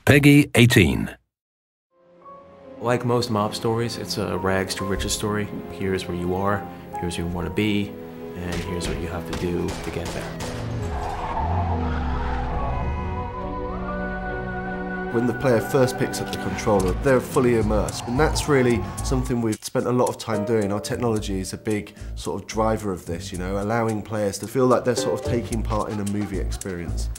Peggy 18. Like most mob stories, it's a rags to riches story. Here's where you are, here's where you want to be, and here's what you have to do to get there. When the player first picks up the controller, they're fully immersed. And that's really something we've spent a lot of time doing. Our technology is a big sort of driver of this, you know, allowing players to feel like they're sort of taking part in a movie experience.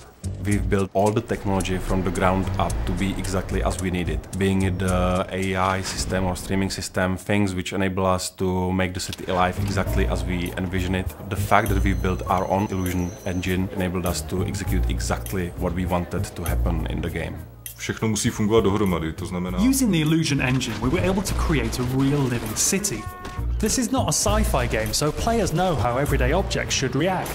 We've built all the technology from the ground up to be exactly as we need it. Being it the AI system or streaming system, things which enable us to make the city alive exactly as we envision it. The fact that we built our own illusion engine enabled us to execute exactly what we wanted to happen in the game. Všechno musí fungovat dohromady, to znamená... Using the illusion engine, we were able to create a real living city. This is not a sci-fi game, so players know how everyday objects should react.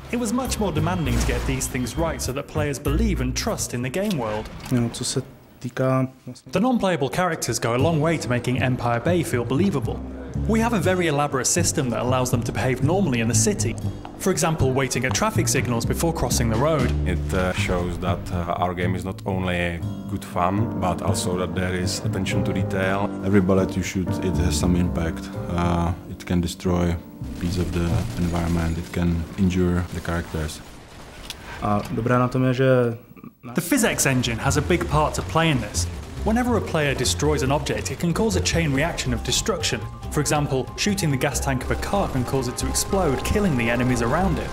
It was much more demanding to get these things right so that players believe and trust in the game world. The non-playable characters go a long way to making Empire Bay feel believable. We have a very elaborate system that allows them to behave normally in the city. For example, waiting at traffic signals before crossing the road. It shows that our game is not only good fun, but also that there is attention to detail. Every bullet you shoot, it has some impact. It can destroy a piece of the environment, it can injure the characters. The physics engine has a big part to play in this. Whenever a player destroys an object, it can cause a chain reaction of destruction. For example, shooting the gas tank of a car can cause it to explode, killing the enemies around it.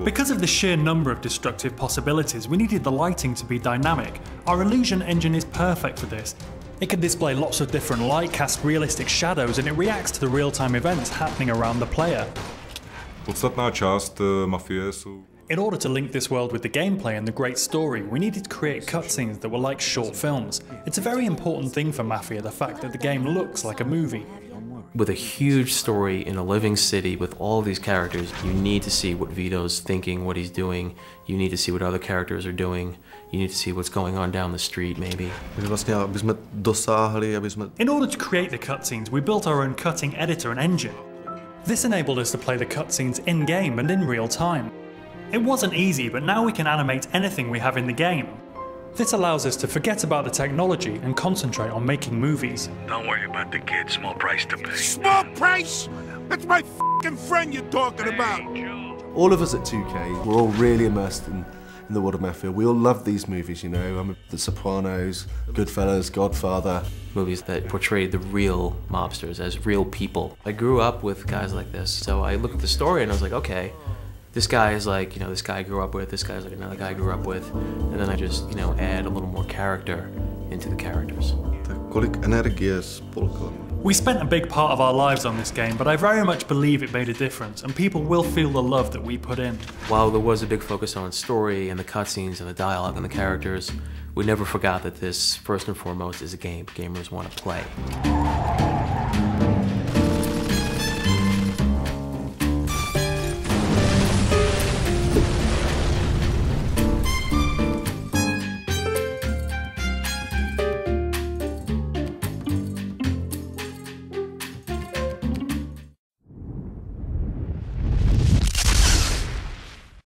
Because of the sheer number of destructive possibilities, we needed the lighting to be dynamic. Our illusion engine is perfect for this. It can display lots of different light, cast realistic shadows, and it reacts to the real-time events happening around the player. Podstatná část Mafie jsou... In order to link this world with the gameplay and the great story, we needed to create cutscenes that were like short films. It's a very important thing for Mafia, the fact that the game looks like a movie. With a huge story in a living city with all these characters, you need to see what Vito's thinking, what he's doing. You need to see what other characters are doing. You need to see what's going on down the street, maybe. In order to create the cutscenes, we built our own cutting editor and engine. This enabled us to play the cutscenes in-game and in real time. It wasn't easy, but now we can animate anything we have in the game. This allows us to forget about the technology and concentrate on making movies. Don't worry about the kid, small price to pay. Small price? That's my f***ing friend you're talking about. All of us at 2K, we're all really immersed in the world of Mafia. We all love these movies, you know, The Sopranos, Goodfellas, Godfather. Movies that portrayed the real mobsters as real people. I grew up with guys like this, so I looked at the story and I was like, okay, this guy is like, you know, this guy I grew up with, this guy's like another guy I grew up with, and then I just, you know, add a little more character into the characters. We spent a big part of our lives on this game, but I very much believe it made a difference, and people will feel the love that we put in. While there was a big focus on story and the cutscenes and the dialogue and the characters, we never forgot that this, first and foremost, is a game gamers want to play.